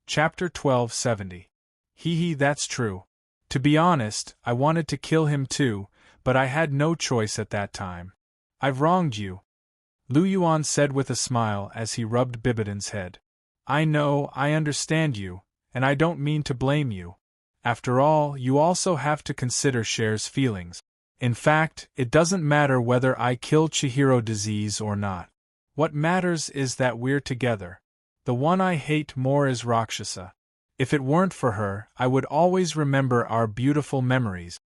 Chapter 1270. Hee, that's true. To be honest, I wanted to kill him too, but I had no choice at that time. I've wronged you, Lu Yuan said with a smile as he rubbed Bibidan's head. I know, I understand you, and I don't mean to blame you. After all, you also have to consider Cher's feelings. In fact, it doesn't matter whether I kill Chihiro disease or not. What matters is that we're together. The one I hate more is Rakshasa. If it weren't for her, I would always remember our beautiful memories.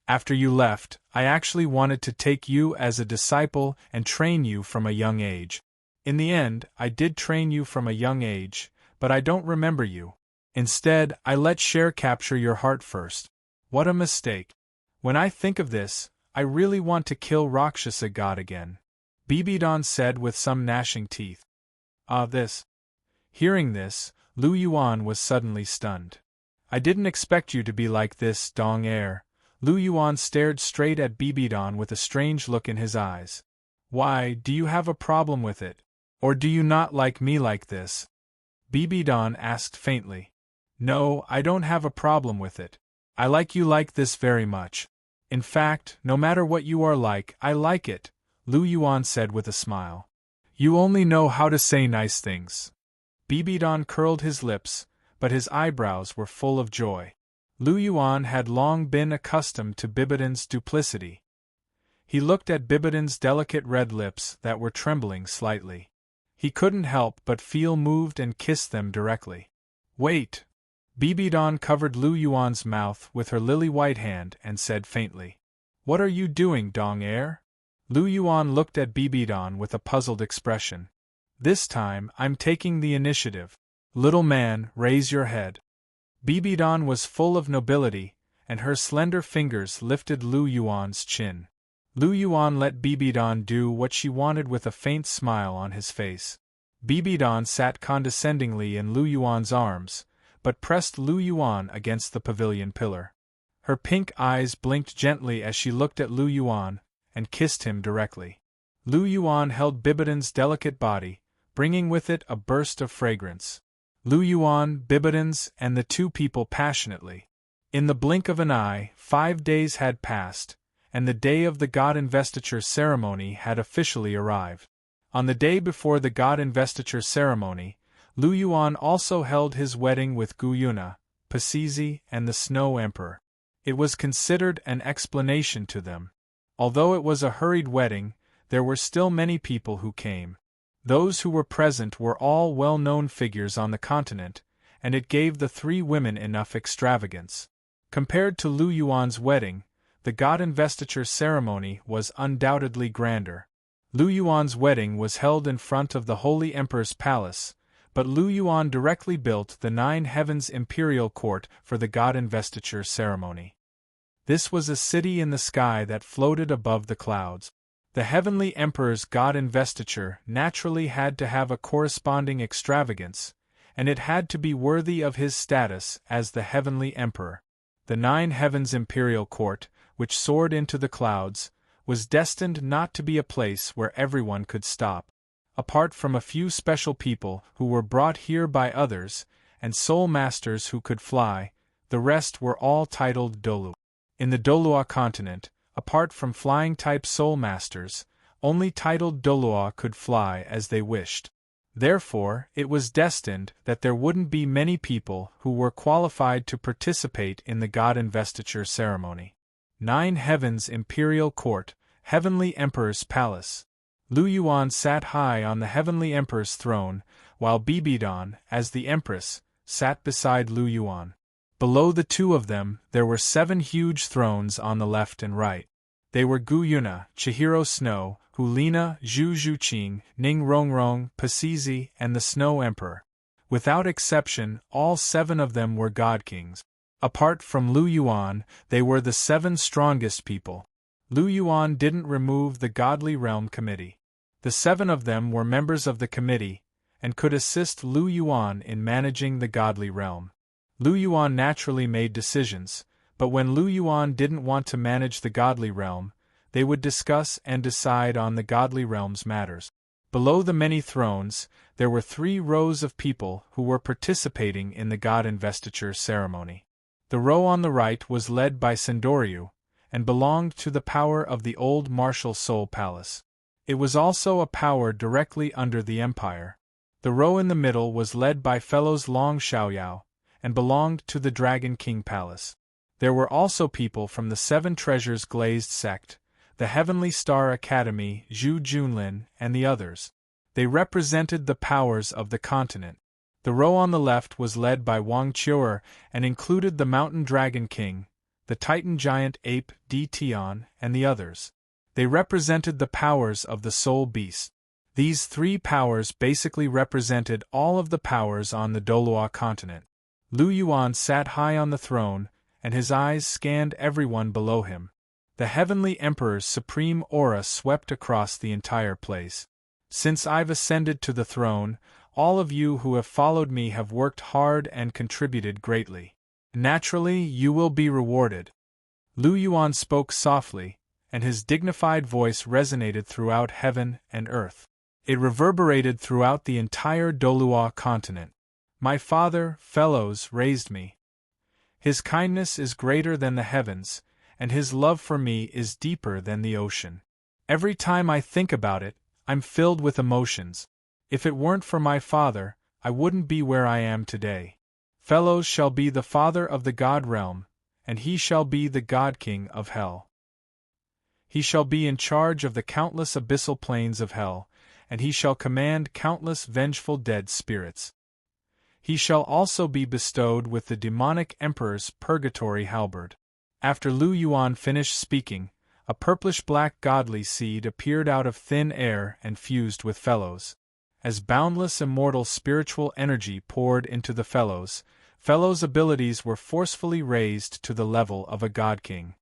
After you left, I actually wanted to take you as a disciple and train you from a young age. In the end, I did train you from a young age, but I don't remember you. Instead, I let Cher capture your heart first. What a mistake. When I think of this, I really want to kill Rakshasa God again, Bibidan said with some gnashing teeth. This. Hearing this, Lu Yuan was suddenly stunned. I didn't expect you to be like this, Dong Er. Lu Yuan stared straight at Bibidan with a strange look in his eyes. Why, do you have a problem with it? Or do you not like me like this? Bibidan asked faintly. No, I don't have a problem with it. I like you like this very much. In fact, no matter what you are like, I like it, Lu Yuan said with a smile. You only know how to say nice things. Bibidan curled his lips, but his eyebrows were full of joy. Lu Yuan had long been accustomed to Bibidan's duplicity. He looked at Bibidan's delicate red lips that were trembling slightly. He couldn't help but feel moved and kissed them directly. Wait! Bibidan covered Lu Yuan's mouth with her lily-white hand and said faintly. What are you doing, Dong Er? Lu Yuan looked at Bibidan with a puzzled expression. This time, I'm taking the initiative. Little man, raise your head. Bibidan was full of nobility, and her slender fingers lifted Lu Yuan's chin. Lu Yuan let Bibidan do what she wanted with a faint smile on his face. Bibidan sat condescendingly in Lu Yuan's arms, but pressed Lu Yuan against the pavilion pillar. Her pink eyes blinked gently as she looked at Lu Yuan, and kissed him directly. Lu Yuan held Bibidan's delicate body, bringing with it a burst of fragrance. Lu Yuan, Bibidan's, and the two people passionately. In the blink of an eye, 5 days had passed, and the day of the god investiture ceremony had officially arrived. On the day before the god investiture ceremony, Lu Yuan also held his wedding with Gu Yuna, Pasizi, and the Snow Emperor. It was considered an explanation to them. Although it was a hurried wedding, there were still many people who came. Those who were present were all well-known figures on the continent, and it gave the three women enough extravagance. Compared to Lu Yuan's wedding, the god investiture ceremony was undoubtedly grander. Lu Yuan's wedding was held in front of the Holy Emperor's palace, but Lu Yuan directly built the 9 Heavens Imperial Court for the god investiture ceremony. This was a city in the sky that floated above the clouds. The Heavenly Emperor's god investiture naturally had to have a corresponding extravagance, and it had to be worthy of his status as the Heavenly Emperor. The 9 Heavens Imperial Court, which soared into the clouds, was destined not to be a place where everyone could stop. Apart from a few special people who were brought here by others, and soul masters who could fly, the rest were all titled Douluo. In the Douluo continent, apart from flying-type soul masters, only titled Douluo could fly as they wished. Therefore, it was destined that there wouldn't be many people who were qualified to participate in the god investiture ceremony. 9 Heavens Imperial Court, Heavenly Emperor's Palace. Lu Yuan sat high on the Heavenly Emperor's throne, while Bibidan, as the Empress, sat beside Lu Yuan. Below the two of them, there were 7 huge thrones on the left and right. They were Gu Yuna, Chihiro Snow, Hulina, Zhu Zhuqing, Ning Rongrong, Pasizi, and the Snow Emperor. Without exception, all 7 of them were god kings. Apart from Lu Yuan, they were the 7 strongest people. Lu Yuan didn't remove the Godly Realm Committee. The 7 of them were members of the committee, and could assist Lu Yuan in managing the Godly Realm. Lu Yuan naturally made decisions, but when Lu Yuan didn't want to manage the Godly Realm, they would discuss and decide on the Godly Realm's matters. Below the many thrones, there were 3 rows of people who were participating in the god investiture ceremony. The row on the right was led by Sendoryu, and belonged to the power of the old martial soul palace. It was also a power directly under the empire. The row in the middle was led by Fellows Long Xiaoyao, and belonged to the Dragon King Palace. There were also people from the 7 Treasures Glazed Sect, the Heavenly Star Academy, Zhu Junlin, and the others. They represented the powers of the continent. The row on the left was led by Wang Qiu'er and included the Mountain Dragon King, the Titan Giant Ape Di Tian, and the others. They represented the powers of the Soul Beast. These 3 powers basically represented all of the powers on the Douluo continent. Lu Yuan sat high on the throne, and his eyes scanned everyone below him. The Heavenly Emperor's supreme aura swept across the entire place. Since I've ascended to the throne, all of you who have followed me have worked hard and contributed greatly. Naturally, you will be rewarded. Lu Yuan spoke softly, and his dignified voice resonated throughout heaven and earth. It reverberated throughout the entire Douluo continent. My father, fellows, raised me. His kindness is greater than the heavens, and his love for me is deeper than the ocean. Every time I think about it, I'm filled with emotions. If it weren't for my father, I wouldn't be where I am today. Fellows shall be the father of the God realm, and he shall be the God King of hell. He shall be in charge of the countless abyssal plains of hell, and he shall command countless vengeful dead spirits. He shall also be bestowed with the demonic emperor's purgatory halberd. After Lu Yuan finished speaking, a purplish-black godly seed appeared out of thin air and fused with fellows. As boundless immortal spiritual energy poured into the fellows' abilities were forcefully raised to the level of a god king.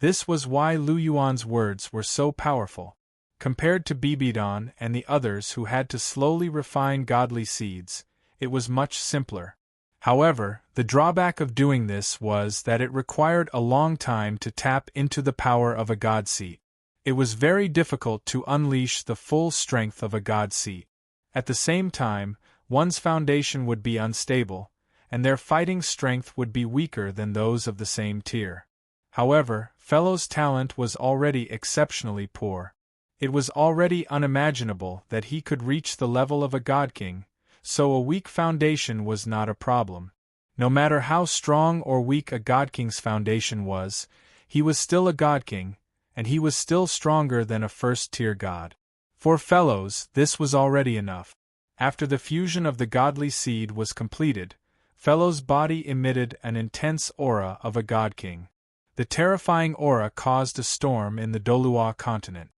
This was why Lu Yuan's words were so powerful. Compared to Bibidon and the others who had to slowly refine godly seeds, it was much simpler. However, the drawback of doing this was that it required a long time to tap into the power of a god seed. It was very difficult to unleash the full strength of a god seed. At the same time, one's foundation would be unstable, and their fighting strength would be weaker than those of the same tier. However, Fellow's talent was already exceptionally poor. It was already unimaginable that he could reach the level of a god king, so a weak foundation was not a problem. No matter how strong or weak a god king's foundation was, he was still a god king, and he was still stronger than a first-tier god. For Fellows, this was already enough. After the fusion of the godly seed was completed, Fellow's body emitted an intense aura of a god king. The terrifying aura caused a storm in the Douluo continent.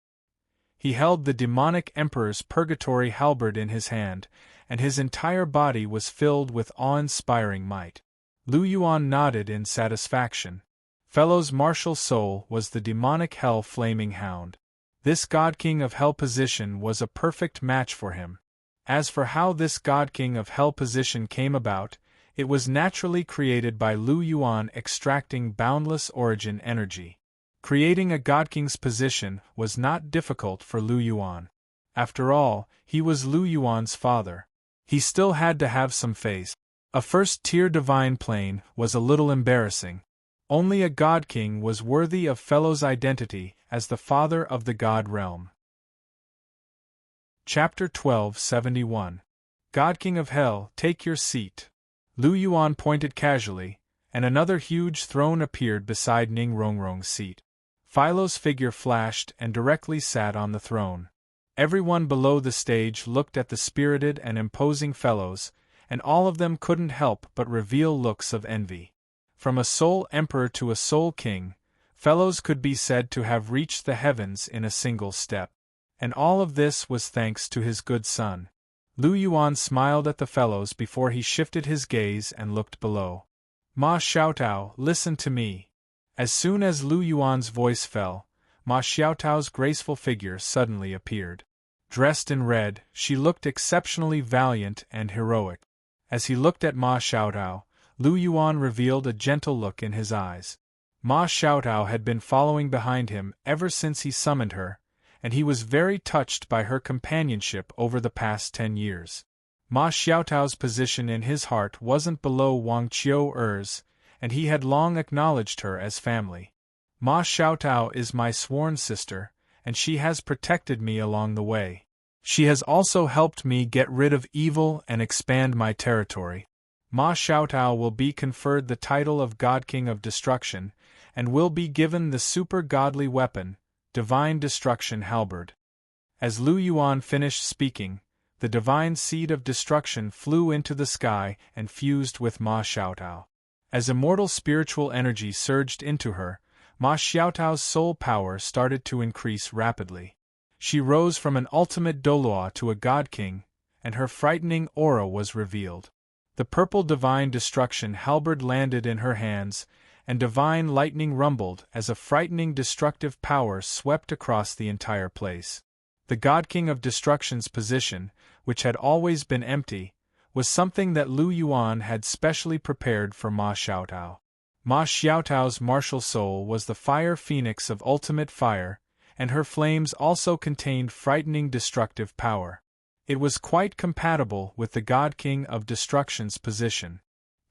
He held the demonic emperor's purgatory halberd in his hand, and his entire body was filled with awe-inspiring might. Lu Yuan nodded in satisfaction. Fellow's martial soul was the demonic hell flaming hound. This god king of hell position was a perfect match for him. As for how this god king of hell position came about, it was naturally created by Lu Yuan extracting boundless origin energy. Creating a god king's position was not difficult for Lu Yuan. After all, he was Lu Yuan's father. He still had to have some face. A first-tier divine plane was a little embarrassing. Only a god king was worthy of Fellow's identity as the father of the god realm. Chapter 1271. God King of Hell, take your seat. Lu Yuan pointed casually, and another huge throne appeared beside Ning Rongrong's seat. Philo's figure flashed and directly sat on the throne. Everyone below the stage looked at the spirited and imposing Fellows, and all of them couldn't help but reveal looks of envy. From a soul emperor to a soul king, Fellows could be said to have reached the heavens in a single step. And all of this was thanks to his good son. Lu Yuan smiled at the Fellows before he shifted his gaze and looked below. Ma Xiaotao, listen to me. As soon as Lu Yuan's voice fell, Ma Xiaotao's graceful figure suddenly appeared. Dressed in red, she looked exceptionally valiant and heroic. As he looked at Ma Xiaotao, Lu Yuan revealed a gentle look in his eyes. Ma Xiaotao had been following behind him ever since he summoned her, and he was very touched by her companionship over the past 10 years. Ma Xiaotao's position in his heart wasn't below Wang Qiuer's, and he had long acknowledged her as family. Ma Xiaotao is my sworn sister, and she has protected me along the way. She has also helped me get rid of evil and expand my territory. Ma Xiaotao will be conferred the title of God King of Destruction, and will be given the super godly weapon, Divine Destruction Halberd. As Lu Yuan finished speaking, the divine seed of destruction flew into the sky and fused with Ma Xiaotao. As immortal spiritual energy surged into her, Ma Xiaotao's soul power started to increase rapidly. She rose from an ultimate Douluo to a God King, and her frightening aura was revealed. The purple divine destruction halberd landed in her hands, and divine lightning rumbled as a frightening destructive power swept across the entire place. The God King of Destruction's position, which had always been empty, was something that Lu Yuan had specially prepared for Ma Xiaotao. Ma Xiaotao's martial soul was the fire phoenix of ultimate fire, and her flames also contained frightening destructive power. It was quite compatible with the God King of Destruction's position.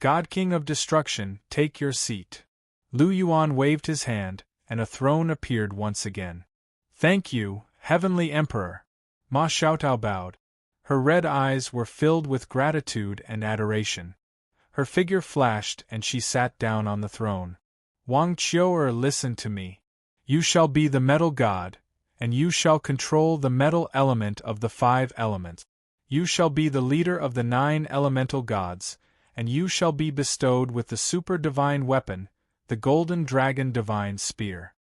God King of Destruction, take your seat. Lu Yuan waved his hand, and a throne appeared once again. Thank you, Heavenly Emperor. Ma Xiaotao bowed. Her red eyes were filled with gratitude and adoration. Her figure flashed and she sat down on the throne. Wang Qiuer, listen to me. You shall be the metal god, and you shall control the metal element of the 5 elements. You shall be the leader of the 9 elemental gods, and you shall be bestowed with the super divine weapon, the golden dragon divine spear.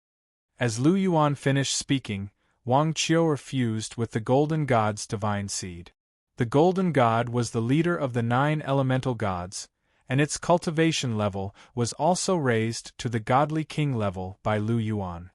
As Lu Yuan finished speaking, Wang Qiuer fused with the golden god's divine seed. The golden god was the leader of the 9 elemental gods, and its cultivation level was also raised to the godly king level by Lu Yuan.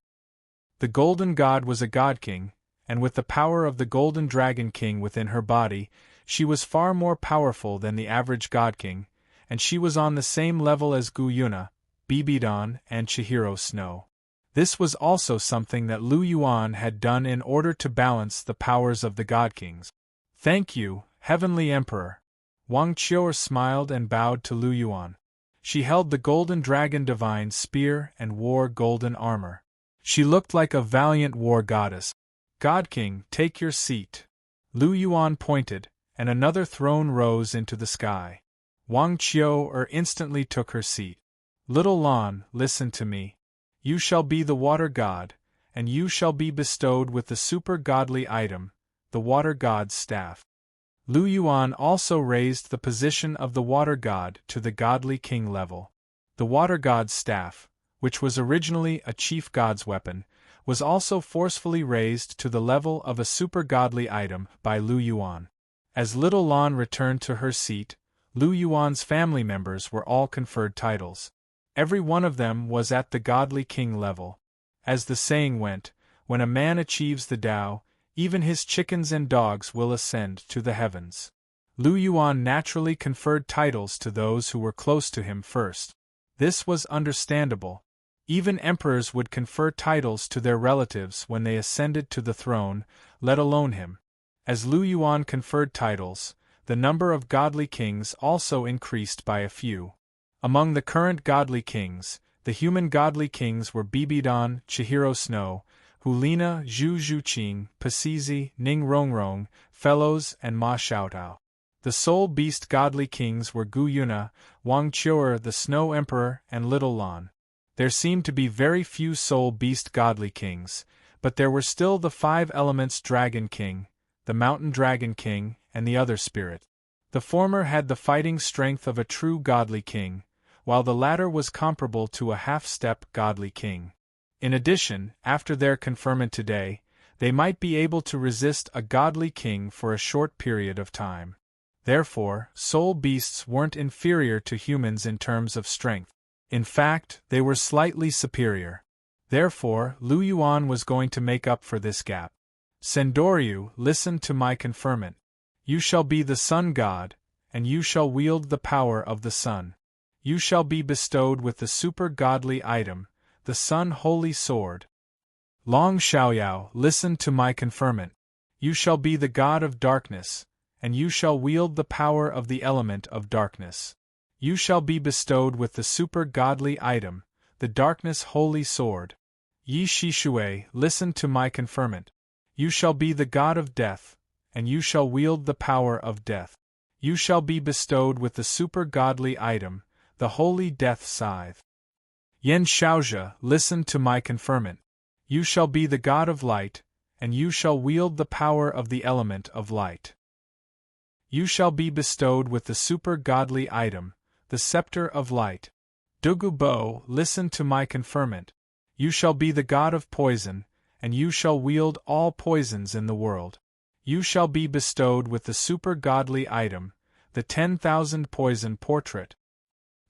The golden god was a god king, and with the power of the golden dragon king within her body, she was far more powerful than the average god king, and she was on the same level as Gu Yuna, Bibidon, and Chihiro Snow. This was also something that Lu Yuan had done in order to balance the powers of the God Kings. Thank you, Heavenly Emperor. Wang Qiuer smiled and bowed to Lu Yuan. She held the golden dragon divine spear and wore golden armor. She looked like a valiant war goddess. God King, take your seat. Lu Yuan pointed, and another throne rose into the sky. Wang Qiuer instantly took her seat. Little Lan, listen to me. You shall be the water god, and you shall be bestowed with the super godly item, the water god's staff. Lu Yuan also raised the position of the water god to the godly king level. The water god's staff, which was originally a chief god's weapon, was also forcefully raised to the level of a super godly item by Lu Yuan. As little Lan returned to her seat, Lu Yuan's family members were all conferred titles. Every one of them was at the godly king level. As the saying went, when a man achieves the Tao, even his chickens and dogs will ascend to the heavens. Lu Yuan naturally conferred titles to those who were close to him first. This was understandable. Even emperors would confer titles to their relatives when they ascended to the throne, let alone him. As Lu Yuan conferred titles, the number of godly kings also increased by a few. Among the current godly kings, the human godly kings were Bibidon, Chihiro Snow, Hulina, Zhu Zhuqing, Pasizi, Ning Rongrong, Fellows, and Ma Xiaotao. The soul beast godly kings were Gu Yuna, Wang Qiuer the Snow Emperor, and Little Lan. There seemed to be very few soul beast godly kings, but there were still the 5 elements Dragon King, the Mountain Dragon King, and the other spirit. The former had the fighting strength of a true godly king, while the latter was comparable to a half-step godly king. In addition, after their conferment today, they might be able to resist a godly king for a short period of time. Therefore, soul beasts weren't inferior to humans in terms of strength. In fact, they were slightly superior. Therefore, Lu Yuan was going to make up for this gap. Sendoryu, listen to my conferment. You shall be the sun god, and you shall wield the power of the sun. You shall be bestowed with the super godly item, the Sun Holy Sword. Long Xiaoyao, listen to my conferment. You shall be the god of darkness, and you shall wield the power of the element of darkness. You shall be bestowed with the super-godly item, the darkness holy sword. Yi Shishui, listen to my conferment. You shall be the god of death, and you shall wield the power of death. You shall be bestowed with the super-godly item, the holy death scythe. Yen Shaozhe, listen to my conferment. You shall be the god of light, and you shall wield the power of the element of light. You shall be bestowed with the super-godly item, the scepter of light. Dugu Bo, listen to my conferment. You shall be the god of poison, and you shall wield all poisons in the world. You shall be bestowed with the super-godly item, the 10,000 poison portrait.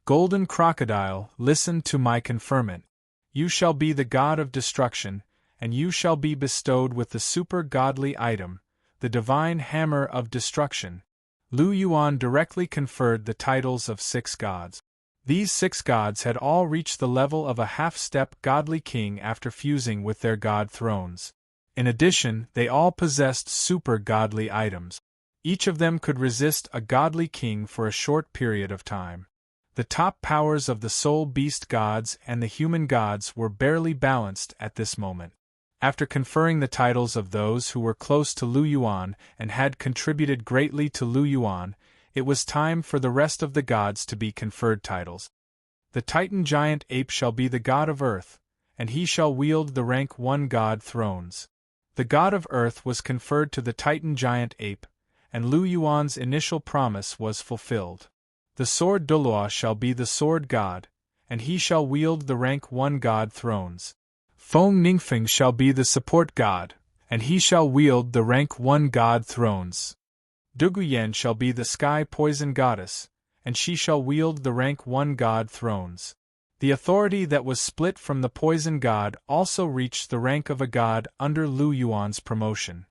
Golden Crocodile, listen to my conferment. You shall be the god of destruction, and you shall be bestowed with the super-godly item, the divine hammer of destruction. Lu Yuan directly conferred the titles of 6 gods. These 6 gods had all reached the level of a half-step godly king after fusing with their god thrones. In addition, they all possessed super-godly items. Each of them could resist a godly king for a short period of time. The top powers of the soul beast gods and the human gods were barely balanced at this moment. After conferring the titles of those who were close to Lu Yuan and had contributed greatly to Lu Yuan, it was time for the rest of the gods to be conferred titles. The Titan giant ape shall be the god of earth, and he shall wield the rank 1 god thrones. The god of earth was conferred to the Titan giant ape, and Lu Yuan's initial promise was fulfilled. The sword Douluo shall be the sword god, and he shall wield the rank 1 god thrones. Feng Ningfeng shall be the support god, and he shall wield the rank 1 god thrones. Duguyen shall be the sky poison goddess, and she shall wield the rank 1 god thrones. The authority that was split from the poison god also reached the rank of a god under Lu Yuan's promotion.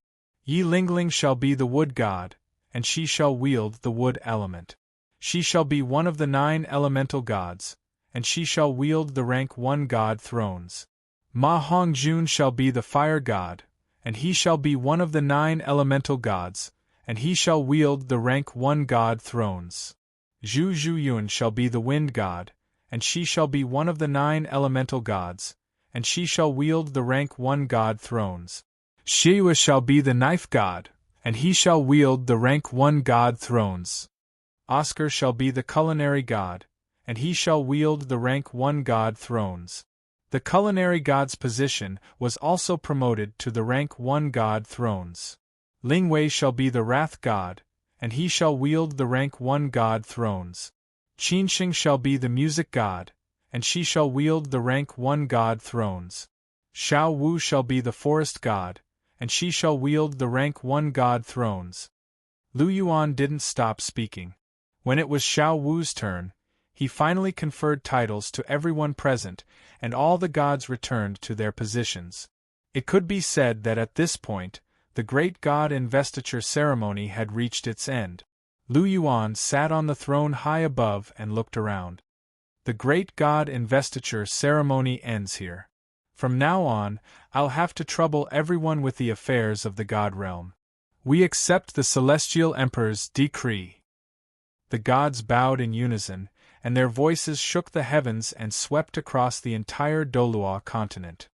Yi Lingling shall be the wood god, and she shall wield the wood element. She shall be one of the 9 elemental gods, and she shall wield the rank 1 god thrones. Ma Hongjun shall be the fire god, and he shall be one of the 9 elemental gods, and he shall wield the rank 1 god thrones. Zhu Zhuyuan shall be the wind god, and she shall be one of the 9 elemental gods, and she shall wield the rank 1 god thrones. Shiyue shall be the knife god, and he shall wield the rank 1 god thrones. Oscar shall be the culinary god, and he shall wield the rank 1 god thrones. The culinary god's position was also promoted to the rank 1 god thrones. Lingwei shall be the wrath god, and he shall wield the rank 1 god thrones. Qinxing shall be the music god, and she shall wield the rank 1 god thrones. Xiao Wu shall be the forest god, and she shall wield the rank 1 god thrones. Lu Yuan didn't stop speaking. When it was Xiao Wu's turn, he finally conferred titles to everyone present, and all the gods returned to their positions. It could be said that at this point, the great god investiture ceremony had reached its end. Lu Yuan sat on the throne high above and looked around. The great god investiture ceremony ends here. From now on, I'll have to trouble everyone with the affairs of the god realm. We accept the celestial emperor's decree. The gods bowed in unison, and their voices shook the heavens and swept across the entire Douluo continent.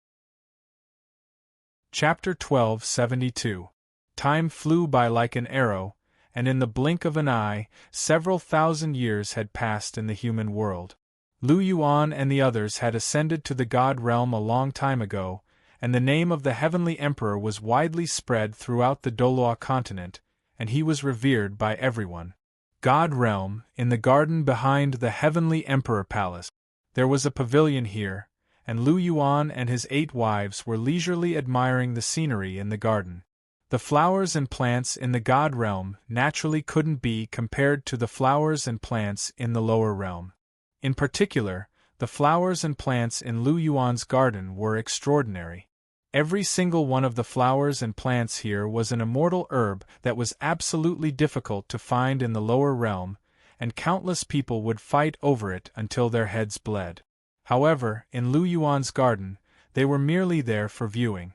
Chapter 1272. Time flew by like an arrow, and in the blink of an eye, several thousand years had passed in the human world. Lu Yuan and the others had ascended to the god realm a long time ago, and the name of the heavenly emperor was widely spread throughout the Douluo continent, and he was revered by everyone. God realm, in the garden behind the heavenly emperor palace. There was a pavilion here, and Lu Yuan and his 8 wives were leisurely admiring the scenery in the garden. The flowers and plants in the god realm naturally couldn't be compared to the flowers and plants in the lower realm. In particular, the flowers and plants in Lu Yuan's garden were extraordinary. Every single one of the flowers and plants here was an immortal herb that was absolutely difficult to find in the lower realm, and countless people would fight over it until their heads bled. However, in Lu Yuan's garden, they were merely there for viewing.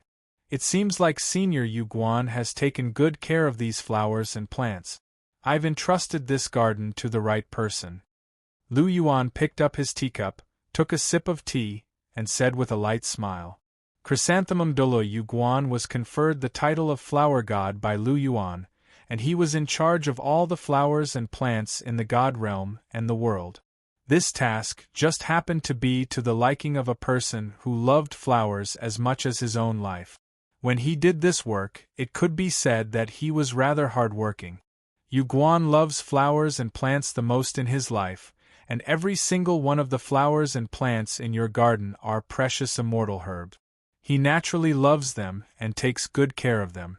It seems like Senior Yu Guan has taken good care of these flowers and plants. I've entrusted this garden to the right person. Lu Yuan picked up his teacup, took a sip of tea, and said with a light smile. Chrysanthemum Douluo Yu Guan was conferred the title of flower god by Lu Yuan, and he was in charge of all the flowers and plants in the god realm and the world. This task just happened to be to the liking of a person who loved flowers as much as his own life. When he did this work, it could be said that he was rather hard-working. Yu Guan loves flowers and plants the most in his life, and every single one of the flowers and plants in your garden are precious immortal herbs. He naturally loves them and takes good care of them.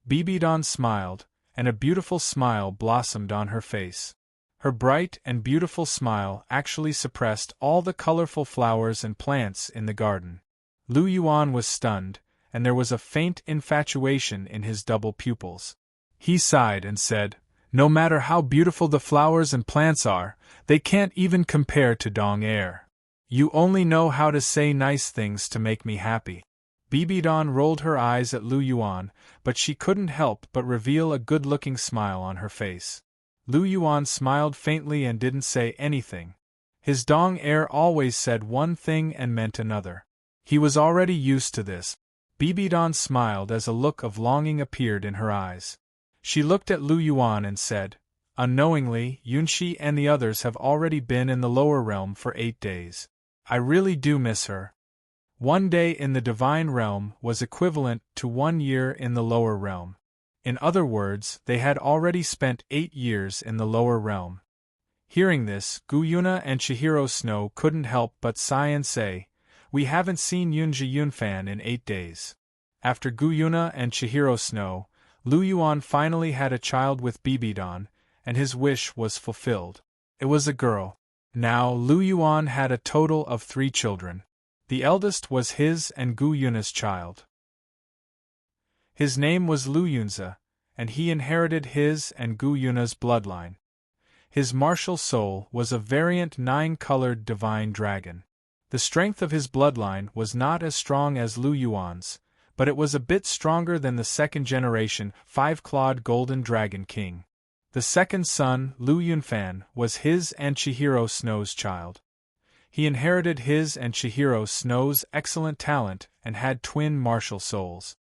Bibidon smiled, and a beautiful smile blossomed on her face. Her bright and beautiful smile actually suppressed all the colorful flowers and plants in the garden. Lu Yuan was stunned, and there was a faint infatuation in his double pupils. He sighed and said, "No matter how beautiful the flowers and plants are, they can't even compare to Dong Air. You only know how to say nice things to make me happy." Bibidon rolled her eyes at Lu Yuan, but she couldn't help but reveal a good-looking smile on her face. Lu Yuan smiled faintly and didn't say anything. His Dong Air always said one thing and meant another. He was already used to this. Bibidon smiled as a look of longing appeared in her eyes. She looked at Lu Yuan and said, "Unknowingly, Yunxi and the others have already been in the lower realm for 8 days. I really do miss her." 1 day in the divine realm was equivalent to 1 year in the lower realm. In other words, they had already spent 8 years in the lower realm. Hearing this, Gu Yuna and Chihiro Snow couldn't help but sigh and say, "We haven't seen Yunji Yunfan in 8 days." After Gu Yuna and Chihiro Snow, Lu Yuan finally had a child with Bibidon, and his wish was fulfilled. It was a girl. Now Lu Yuan had a total of 3 children. The eldest was his and Gu Yuna's child. His name was Lu Yunzi, and he inherited his and Gu Yuna's bloodline. His martial soul was a variant 9-colored divine dragon. The strength of his bloodline was not as strong as Lu Yuan's, but it was a bit stronger than the second-generation 5-clawed golden dragon king. The second son, Lu Yunfan, was his and Chihiro Snow's child. He inherited his and Chihiro Snow's excellent talent and had twin martial souls.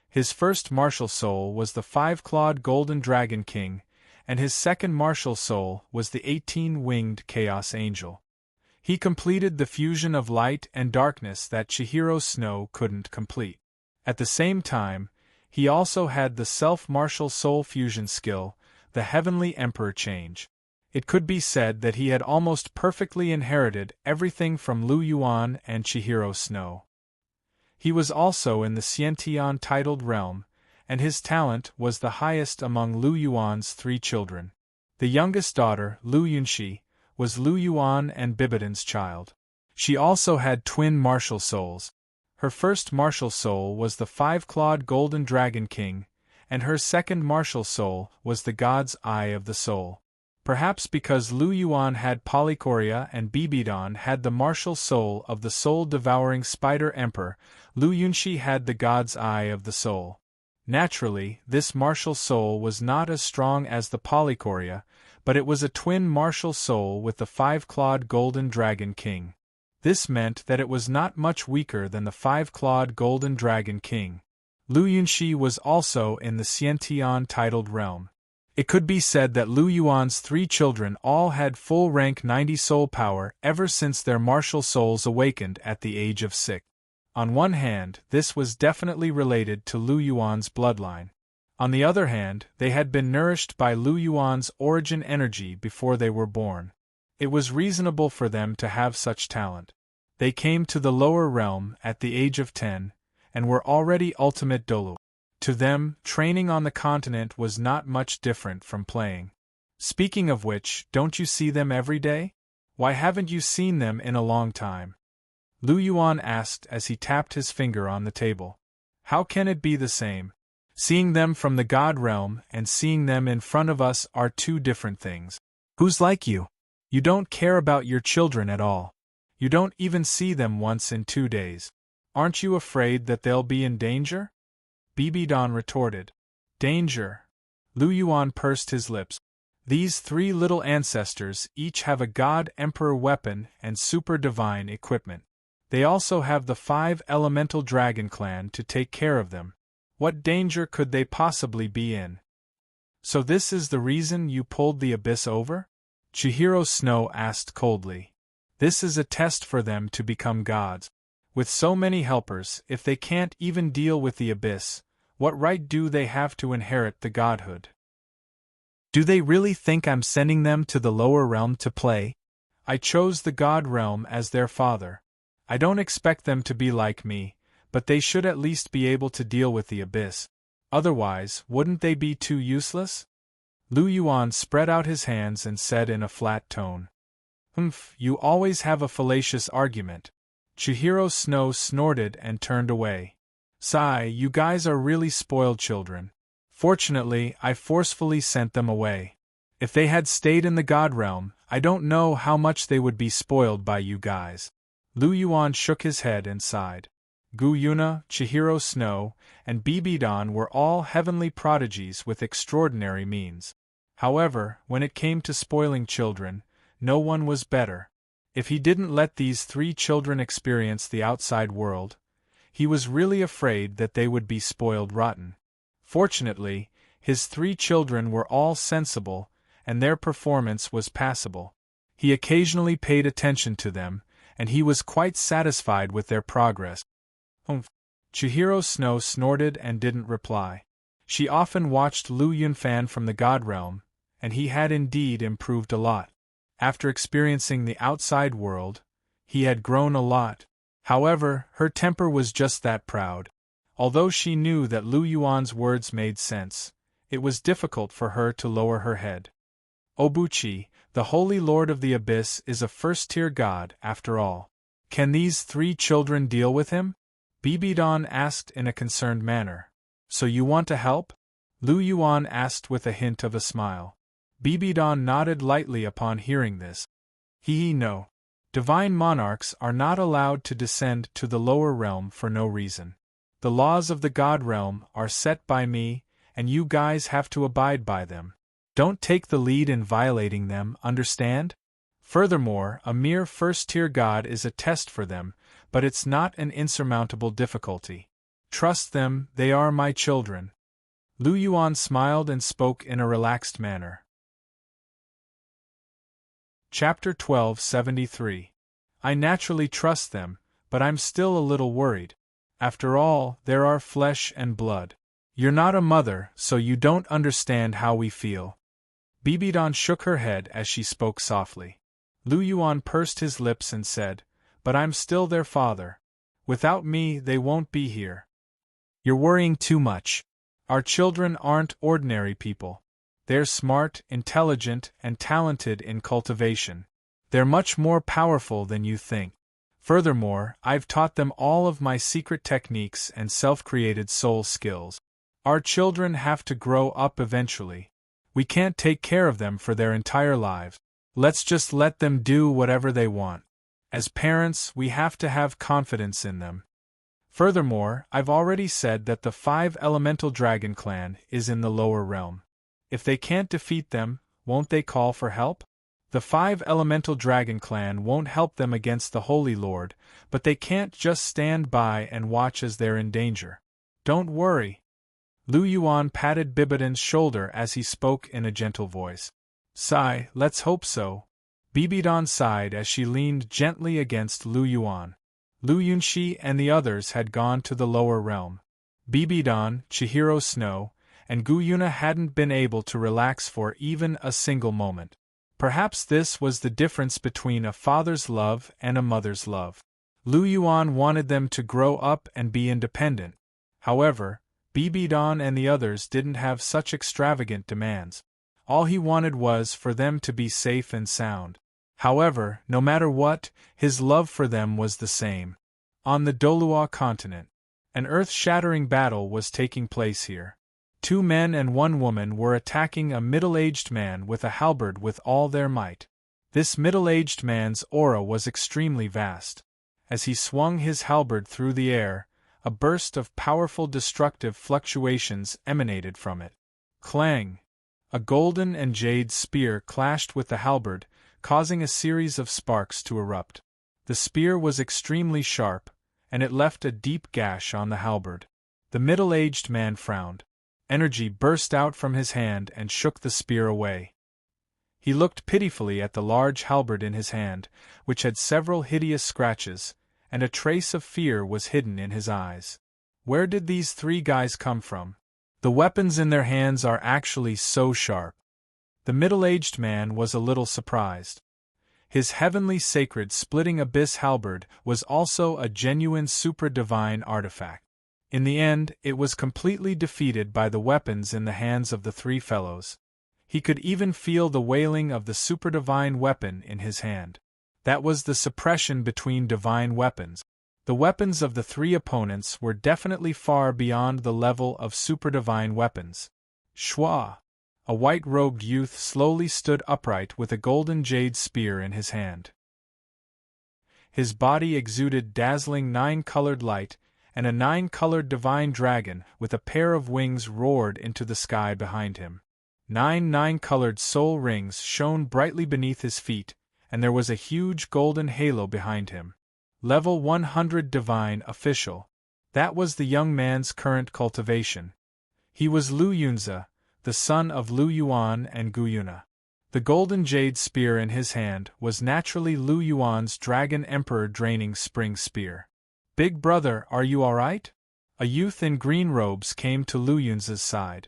His first martial soul was the 5-clawed golden dragon king, and his second martial soul was the 18-winged chaos angel. He completed the fusion of light and darkness that Chihiro Snow couldn't complete. At the same time, he also had the self-martial soul fusion skill, the Heavenly Emperor change. It could be said that he had almost perfectly inherited everything from Lu Yuan and Chihiro Snow. He was also in the Xiantian titled realm, and his talent was the highest among Lu Yuan's 3 children. The youngest daughter, Lu Yunxi, was Lu Yuan and Bibidon's child. She also had twin martial souls. Her first martial soul was the 5-clawed golden dragon king, and her second martial soul was the god's eye of the soul. Perhaps because Lu Yuan had polychoria and Bibidon had the martial soul of the soul-devouring spider emperor, Lu Yunxi had the god's eye of the soul. Naturally, this martial soul was not as strong as the polychoria, but it was a twin martial soul with the 5-clawed golden dragon king. This meant that it was not much weaker than the 5-clawed golden dragon king. Lu Yunxi was also in the Xiantian titled realm. It could be said that Lu Yuan's 3 children all had full rank 90 soul power ever since their martial souls awakened at the age of 6. On one hand, this was definitely related to Lu Yuan's bloodline. On the other hand, they had been nourished by Lu Yuan's origin energy before they were born. It was reasonable for them to have such talent. They came to the lower realm at the age of 10, and were already ultimate Douluo. To them, training on the continent was not much different from playing. Speaking of which, don't you see them every day? Why haven't you seen them in a long time? Lu Yuan asked as he tapped his finger on the table. How can it be the same? Seeing them from the God realm and seeing them in front of us are 2 different things. Who's like you? You don't care about your children at all. You don't even see them once in 2 days. Aren't you afraid that they'll be in danger? Bibidon retorted. Danger? Lu Yuan pursed his lips. These three little ancestors each have a god-emperor weapon and super-divine equipment. They also have the 5 elemental dragon clan to take care of them. What danger could they possibly be in? So this is the reason you pulled the abyss over? Chihiro Snow asked coldly. This is a test for them to become gods. With so many helpers, if they can't even deal with the abyss, what right do they have to inherit the godhood? Do they really think I'm sending them to the lower realm to play? I chose the god realm as their father. I don't expect them to be like me, but they should at least be able to deal with the abyss. Otherwise, wouldn't they be too useless? Lu Yuan spread out his hands and said in a flat tone. You always have a fallacious argument. Chihiro Snow snorted and turned away. Sigh, you guys are really spoiled children. Fortunately, I forcefully sent them away. If they had stayed in the god realm, I don't know how much they would be spoiled by you guys. Lu Yuan shook his head and sighed. Gu Yuna, Chihiro Snow, and Bibidon were all heavenly prodigies with extraordinary means. However, when it came to spoiling children, no one was better. If he didn't let these 3 children experience the outside world, he was really afraid that they would be spoiled rotten. Fortunately, his 3 children were all sensible, and their performance was passable. He occasionally paid attention to them, and he was quite satisfied with their progress. Chihiro Snow snorted and didn't reply. She often watched Lu Yunfan from the god realm, and he had indeed improved a lot. After experiencing the outside world, he had grown a lot. However, her temper was just that proud. Although she knew that Lu Yuan's words made sense, it was difficult for her to lower her head. Obuchi, the Holy Lord of the Abyss, is a first-tier god, after all. Can these 3 children deal with him? Bibidon asked in a concerned manner. So you want to help? Lu Yuan asked with a hint of a smile. Bibidon nodded lightly upon hearing this. No. Divine monarchs are not allowed to descend to the lower realm for no reason. The laws of the god realm are set by me, and you guys have to abide by them. Don't take the lead in violating them, understand? Furthermore, a mere first-tier god is a test for them, but it's not an insurmountable difficulty. Trust them, they are my children. Lu Yuan smiled and spoke in a relaxed manner. Chapter 1273. I naturally trust them, but I'm still a little worried. After all, there are flesh and blood. You're not a mother, so you don't understand how we feel. Bibidon shook her head as she spoke softly. Lu Yuan pursed his lips and said, But I'm still their father. Without me, they won't be here. You're worrying too much. Our children aren't ordinary people. They're smart, intelligent, and talented in cultivation. They're much more powerful than you think. Furthermore, I've taught them all of my secret techniques and self-created soul skills. Our children have to grow up eventually. We can't take care of them for their entire lives. Let's just let them do whatever they want. As parents, we have to have confidence in them. Furthermore, I've already said that the 5 elemental dragon clan is in the lower realm. If they can't defeat them, won't they call for help? The 5 elemental dragon clan won't help them against the Holy Lord, but they can't just stand by and watch as they're in danger. Don't worry. Lu Yuan patted Bibidon's shoulder as he spoke in a gentle voice. Sigh, let's hope so. Bibidon sighed as she leaned gently against Lu Yuan. Lu Yunxi and the others had gone to the lower realm. Bibidon, Chihiro Snow, and Gu Yuna hadn't been able to relax for even a single moment. Perhaps this was the difference between a father's love and a mother's love. Lu Yuan wanted them to grow up and be independent. However, Bibidon and the others didn't have such extravagant demands. All he wanted was for them to be safe and sound. However, no matter what, his love for them was the same. On the Douluo continent, an earth-shattering battle was taking place here. 2 men and 1 woman were attacking a middle-aged man with a halberd with all their might. This middle-aged man's aura was extremely vast. As he swung his halberd through the air, a burst of powerful destructive fluctuations emanated from it. Clang! A golden and jade spear clashed with the halberd, causing a series of sparks to erupt. The spear was extremely sharp, and it left a deep gash on the halberd. The middle-aged man frowned. Energy burst out from his hand and shook the spear away. He looked pitifully at the large halberd in his hand, which had several hideous scratches, and a trace of fear was hidden in his eyes. Where did these three guys come from? The weapons in their hands are actually so sharp. The middle-aged man was a little surprised. His heavenly sacred splitting abyss halberd was also a genuine supra-divine artifact. In the end, it was completely defeated by the weapons in the hands of the three fellows. He could even feel the wailing of the supra-divine weapon in his hand. That was the suppression between divine weapons. The weapons of the three opponents were definitely far beyond the level of supra-divine weapons. Shwa! A white-robed youth slowly stood upright with a golden jade spear in his hand. His body exuded dazzling nine-colored light, and a nine-colored divine dragon with a pair of wings roared into the sky behind him. Nine-colored soul rings shone brightly beneath his feet, and there was a huge golden halo behind him. Level 100 Divine Official. That was the young man's current cultivation. He was Lu Yunzi, the son of Lu Yuan and Gu Yuna. The golden jade spear in his hand was naturally Lu Yuan's Dragon Emperor Draining Spring Spear. "Big brother, are you alright?" A youth in green robes came to Lu Yunzi's side.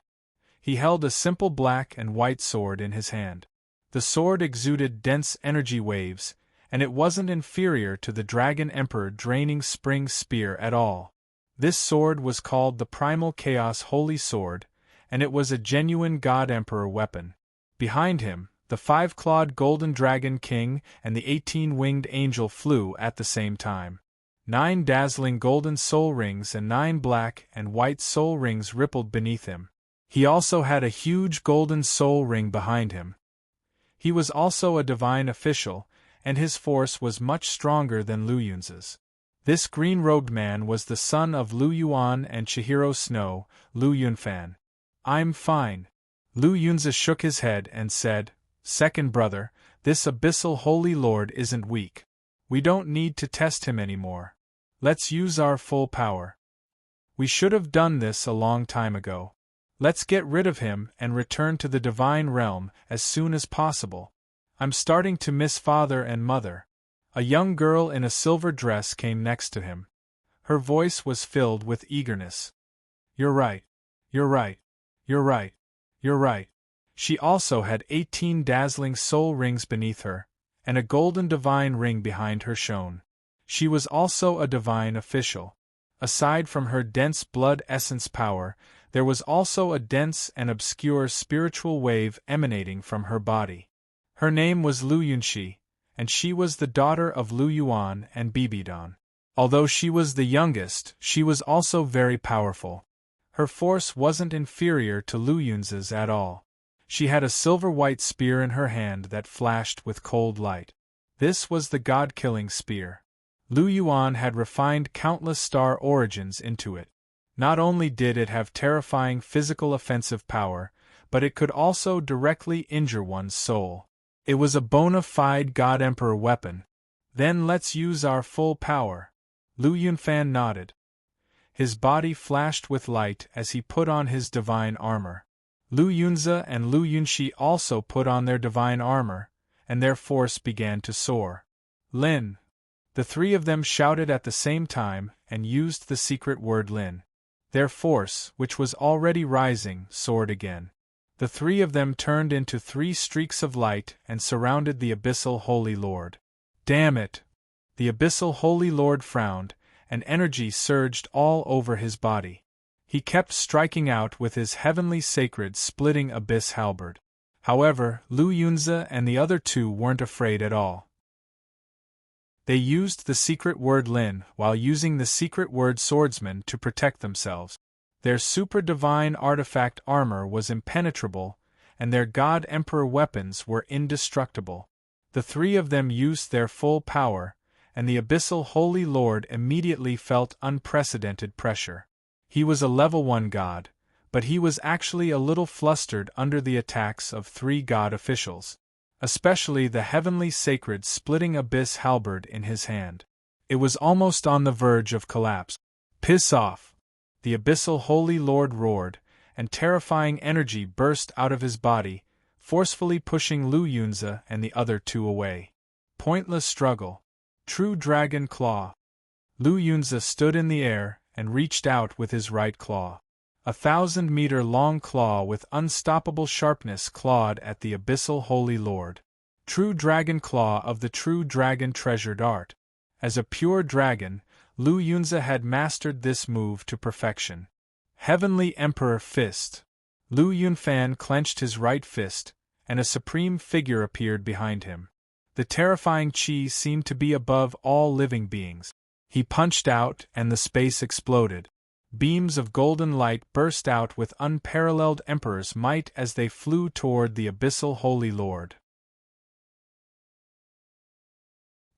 He held a simple black and white sword in his hand. The sword exuded dense energy waves, and it wasn't inferior to the Dragon Emperor Draining Spring Spear at all. This sword was called the Primal Chaos Holy Sword, and it was a genuine God Emperor weapon. Behind him, the 5-clawed Golden Dragon King and the 18-winged Angel flew at the same time. 9 dazzling golden soul rings and 9 black and white soul rings rippled beneath him. He also had a huge golden soul ring behind him. He was also a divine official, and his force was much stronger than Lu Yunzi's. This green-robed man was the son of Lu Yuan and Chihiro Snow, Lu Yunfan. "I'm fine." Lu Yunzi shook his head and said, "Second brother, this abyssal holy lord isn't weak. We don't need to test him anymore. Let's use our full power. We should have done this a long time ago. Let's get rid of him and return to the divine realm as soon as possible. I'm starting to miss father and mother." A young girl in a silver dress came next to him. Her voice was filled with eagerness. "You're right. You're right. You're right. You're right." She also had 18 dazzling soul rings beneath her, and a golden divine ring behind her shone. She was also a divine official. Aside from her dense blood essence power, there was also a dense and obscure spiritual wave emanating from her body. Her name was Lu Yunxi, and she was the daughter of Lu Yuan and Bibidon. Although she was the youngest, she was also very powerful. Her force wasn't inferior to Lu Yunzi's at all. She had a silver-white spear in her hand that flashed with cold light. This was the god-killing spear. Lu Yuan had refined countless star origins into it. Not only did it have terrifying physical offensive power, but it could also directly injure one's soul. It was a bona fide God Emperor weapon. "Then let's use our full power." Lu Yunfan nodded. His body flashed with light as he put on his divine armor. Lu Yunzi and Lu Yunxi also put on their divine armor, and their force began to soar. "Lin!" The three of them shouted at the same time and used the secret word Lin. Their force, which was already rising, soared again. The three of them turned into 3 streaks of light and surrounded the Abyssal Holy Lord. "Damn it!" The Abyssal Holy Lord frowned, and energy surged all over his body. He kept striking out with his heavenly sacred splitting abyss halberd. However, Lu Yunzi and the other 2 weren't afraid at all. They used the secret word Lin while using the secret word Swordsman to protect themselves. Their super-divine artifact armor was impenetrable, and their God Emperor weapons were indestructible. The 3 of them used their full power, and the Abyssal Holy Lord immediately felt unprecedented pressure. He was a level 1 god, but he was actually a little flustered under the attacks of 3 god officials, especially the heavenly sacred splitting abyss halberd in his hand. It was almost on the verge of collapse. "Piss off!" the abyssal holy lord roared, and terrifying energy burst out of his body, forcefully pushing Lu Yunzi and the other 2 away. Pointless struggle. True dragon claw. Lu Yunzi stood in the air and reached out with his right claw. A 1,000-meter-long claw with unstoppable sharpness clawed at the abyssal holy lord. True dragon claw of the true dragon treasured art. As a pure dragon, Lu Yunzi had mastered this move to perfection. Heavenly Emperor Fist. Lu Yunfan clenched his right fist, and a supreme figure appeared behind him. The terrifying Qi seemed to be above all living beings. He punched out, and the space exploded. Beams of golden light burst out with unparalleled emperor's might as they flew toward the abyssal holy lord.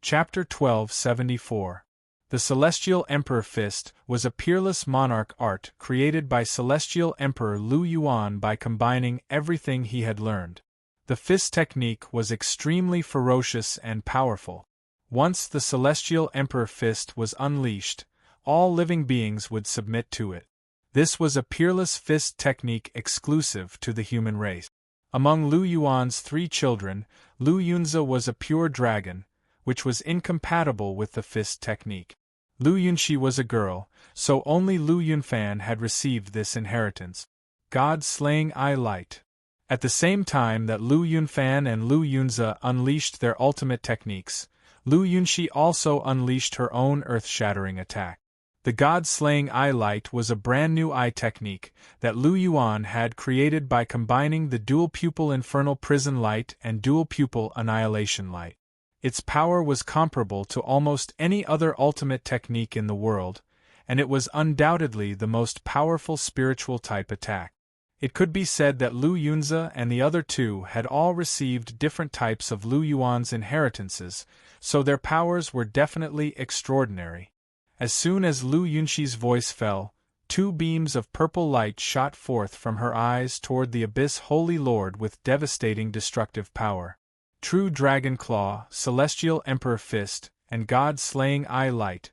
Chapter 1274. The Celestial Emperor Fist was a peerless monarch art created by Celestial Emperor Lu Yuan by combining everything he had learned. The fist technique was extremely ferocious and powerful. Once the Celestial Emperor Fist was unleashed, all living beings would submit to it. This was a peerless fist technique exclusive to the human race. Among Lu Yuan's 3 children, Lu Yunzi was a pure dragon, which was incompatible with the fist technique. Lu Yunxi was a girl, so only Lu Yunfan had received this inheritance. God-slaying eye light. At the same time that Lu Yunfan and Lu Yunzi unleashed their ultimate techniques, Lu Yunxi also unleashed her own earth-shattering attack. The God-slaying eye light was a brand-new eye technique that Lu Yuan had created by combining the dual-pupil infernal prison light and dual-pupil annihilation light. Its power was comparable to almost any other ultimate technique in the world, and it was undoubtedly the most powerful spiritual type attack. It could be said that Lu Yunzi and the other 2 had all received different types of Lu Yuan's inheritances, so their powers were definitely extraordinary. As soon as Lu Yunxi's voice fell, 2 beams of purple light shot forth from her eyes toward the abyss holy lord with devastating destructive power. True Dragon Claw, Celestial Emperor Fist, and God-slaying eye light.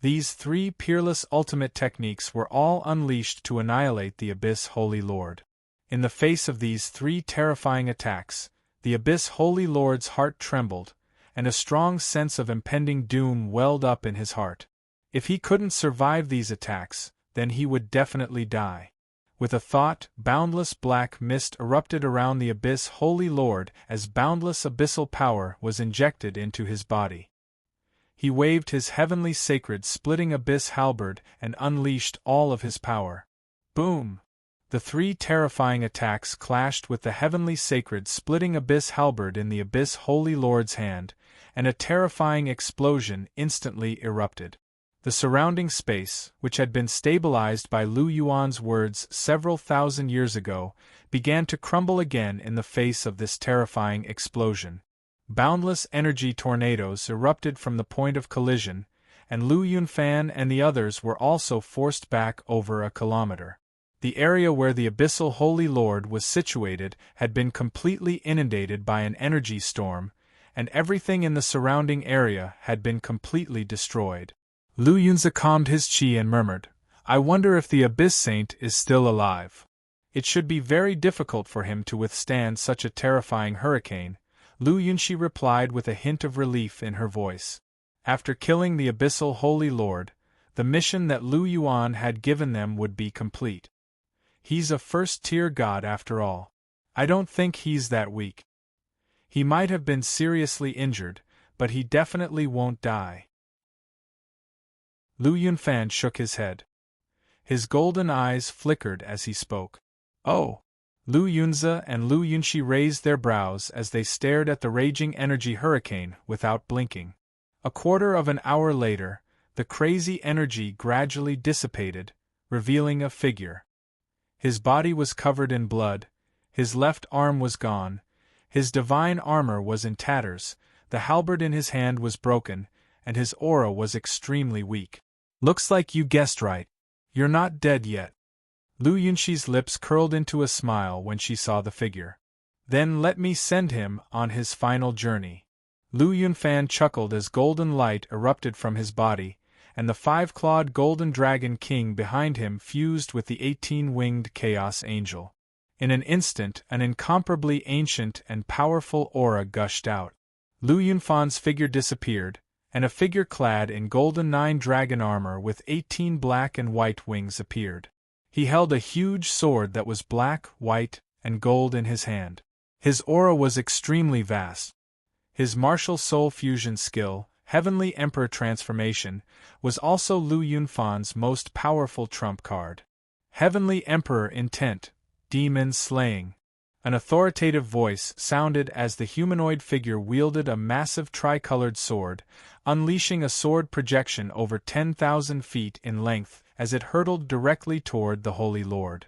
These 3 peerless ultimate techniques were all unleashed to annihilate the abyss holy lord. In the face of these 3 terrifying attacks, the abyss holy lord's heart trembled, and a strong sense of impending doom welled up in his heart. If he couldn't survive these attacks, then he would definitely die. With a thought, boundless black mist erupted around the abyss holy lord as boundless abyssal power was injected into his body. He waved his heavenly sacred splitting abyss halberd and unleashed all of his power. Boom! The 3 terrifying attacks clashed with the heavenly sacred splitting abyss halberd in the abyss holy lord's hand, and a terrifying explosion instantly erupted. The surrounding space, which had been stabilized by Lu Yuan's words several thousand years ago, began to crumble again in the face of this terrifying explosion. Boundless energy tornadoes erupted from the point of collision, and Lu Yunfan and the others were also forced back over a kilometer. The area where the abyssal holy lord was situated had been completely inundated by an energy storm, and everything in the surrounding area had been completely destroyed. Lu Yunzi calmed his qi and murmured, "I wonder if the Abyss Saint is still alive. It should be very difficult for him to withstand such a terrifying hurricane," Lu Yunxi replied with a hint of relief in her voice. After killing the abyssal holy lord, the mission that Lu Yuan had given them would be complete. He's a first-tier god after all. I don't think he's that weak. He might have been seriously injured, but he definitely won't die. Lu Yunfan shook his head. His golden eyes flickered as he spoke. Oh! Lu Yunzi and Lu Yunxi raised their brows as they stared at the raging energy hurricane without blinking. A quarter of an hour later, the crazy energy gradually dissipated, revealing a figure. His body was covered in blood, his left arm was gone, his divine armor was in tatters, the halberd in his hand was broken, and his aura was extremely weak. "Looks like you guessed right. You're not dead yet." Lu Yunxi's lips curled into a smile when she saw the figure. Then let me send him on his final journey. Lu Yunfan chuckled as golden light erupted from his body, and the 5-clawed golden dragon king behind him fused with the 18-winged chaos angel. In an instant, an incomparably ancient and powerful aura gushed out. Lu Yunfan's figure disappeared, and a figure clad in golden 9 dragon armor with 18 black and white wings appeared. He held a huge sword that was black, white, and gold in his hand. His aura was extremely vast. His martial soul fusion skill, Heavenly Emperor transformation, was also Lu Yunfan's most powerful trump card. Heavenly Emperor intent, demon slaying. An authoritative voice sounded as the humanoid figure wielded a massive tricolored sword, unleashing a sword projection over 10,000 feet in length as it hurtled directly toward the Holy Lord.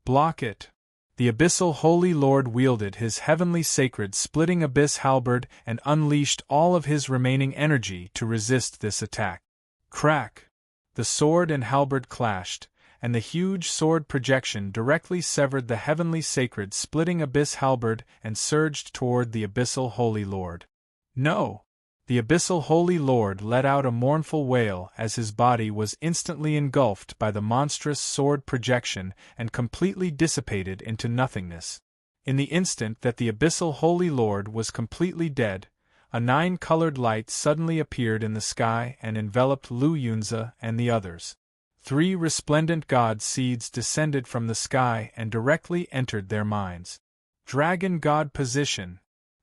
Block it! The abyssal Holy Lord wielded his heavenly sacred splitting abyss halberd and unleashed all of his remaining energy to resist this attack. Crack! The sword and halberd clashed, and the huge sword projection directly severed the heavenly sacred splitting abyss halberd and surged toward the abyssal Holy Lord. No! The abyssal Holy Lord let out a mournful wail as his body was instantly engulfed by the monstrous sword projection and completely dissipated into nothingness. In the instant that the abyssal Holy Lord was completely dead, a 9-colored light suddenly appeared in the sky and enveloped Lu Yunzi and the others. 3 resplendent god seeds descended from the sky and directly entered their minds. Dragon God position.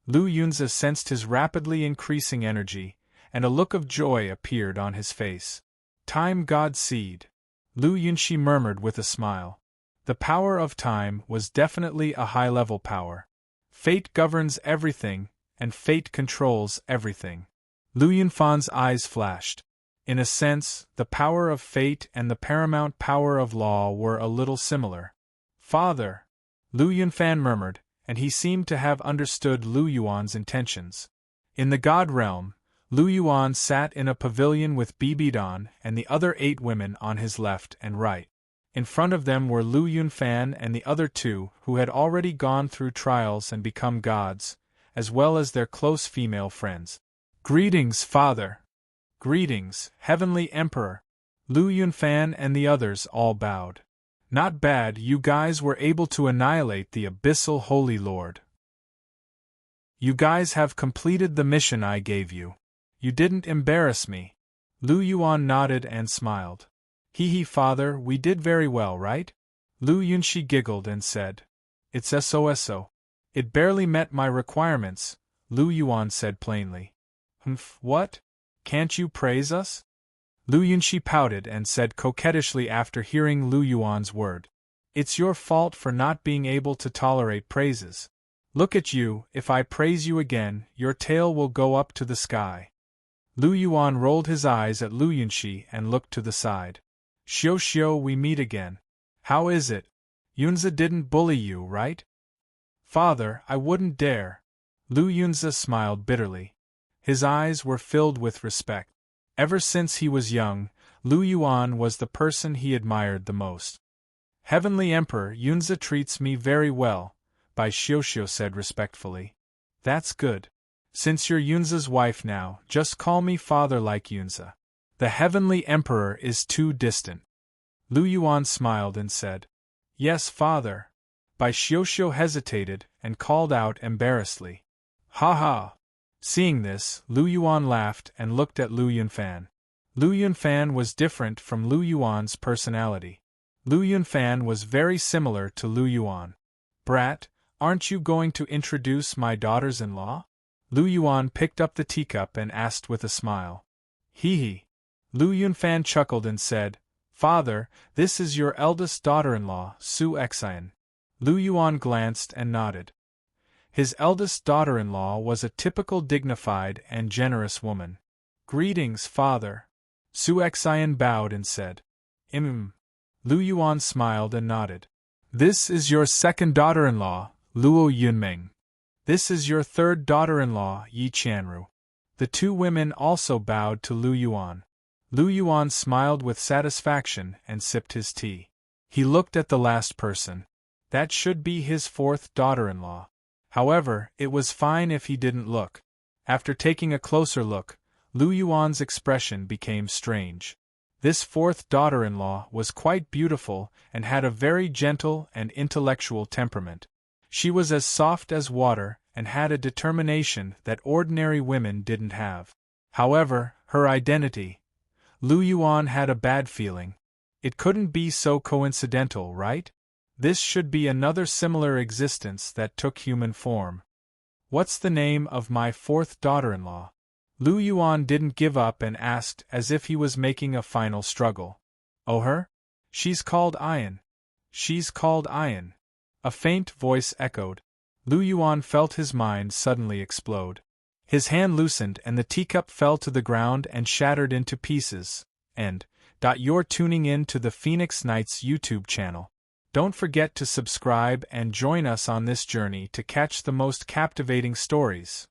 Lu Yunzi sensed his rapidly increasing energy, and a look of joy appeared on his face. Time God Seed. Lu Yunxi murmured with a smile. The power of time was definitely a high-level power. Fate governs everything, and fate controls everything. Lu Yunfan's eyes flashed. In a sense, the power of fate and the paramount power of law were a little similar. Father! Lu Yunfan murmured, and he seemed to have understood Lu Yuan's intentions. In the God realm, Lu Yuan sat in a pavilion with Bibidan and the other 8 women on his left and right. In front of them were Lu Yunfan and the other 2 who had already gone through trials and become gods, as well as their close female friends. Greetings, Father! Greetings, Heavenly Emperor! Lu Yunfan and the others all bowed. Not bad, you guys were able to annihilate the abyssal Holy Lord. You guys have completed the mission I gave you. You didn't embarrass me. Lu Yuan nodded and smiled. Hee Father, we did very well, right? Lu Yunxi giggled and said. It's so. It barely met my requirements, Lu Yuan said plainly. What? Can't you praise us? Lu Yunxi pouted and said coquettishly after hearing Lu Yuan's word. It's your fault for not being able to tolerate praises. Look at you, if I praise you again, your tail will go up to the sky. Lu Yuan rolled his eyes at Lu Yunxi and looked to the side. Xiao, we meet again. How is it? Yunzi didn't bully you, right? Father, I wouldn't dare. Lu Yunzi smiled bitterly. His eyes were filled with respect. Ever since he was young, Lu Yuan was the person he admired the most. Heavenly Emperor Yunzi treats me very well, Bai Xiao said respectfully. That's good. Since you're Yunzi's wife now, just call me father like Yunzi. The Heavenly Emperor is too distant. Lu Yuan smiled and said, Yes, father. Bai Xiao hesitated and called out embarrassedly. Ha ha! Seeing this, Lu Yuan laughed and looked at Lu Yunfan. Lu Yunfan was different from Lu Yuan's personality. Lu Yunfan was very similar to Lu Yuan. Brat, aren't you going to introduce my daughters-in-law? Lu Yuan picked up the teacup and asked with a smile. Hee. Lu Yunfan chuckled and said, Father, this is your eldest daughter-in-law, Su Exhilarating. Lu Yuan glanced and nodded. His eldest daughter-in-law was a typical dignified and generous woman. Greetings, Father. Su Exhilarating bowed and said. Lu Yuan smiled and nodded. This is your second daughter-in-law, Luo Yunming. This is your third daughter-in-law, Yi Qianru. The 2 women also bowed to Lu Yuan. Lu Yuan smiled with satisfaction and sipped his tea. He looked at the last person. That should be his fourth daughter-in-law. However, it was fine if he didn't look. After taking a closer look, Lu Yuan's expression became strange. This fourth daughter-in-law was quite beautiful and had a very gentle and intellectual temperament. She was as soft as water and had a determination that ordinary women didn't have. However, her identity. Lu Yuan had a bad feeling. It couldn't be so coincidental, right? This should be another similar existence that took human form. What's the name of my fourth daughter-in-law? Lu Yuan didn't give up and asked as if he was making a final struggle. Oh, her? She's called Ian. She's called Ian. A faint voice echoed. Lu Yuan felt his mind suddenly explode. His hand loosened and the teacup fell to the ground and shattered into pieces. You're tuning in to the Phoenix Nights YouTube channel. Don't forget to subscribe and join us on this journey to catch the most captivating stories.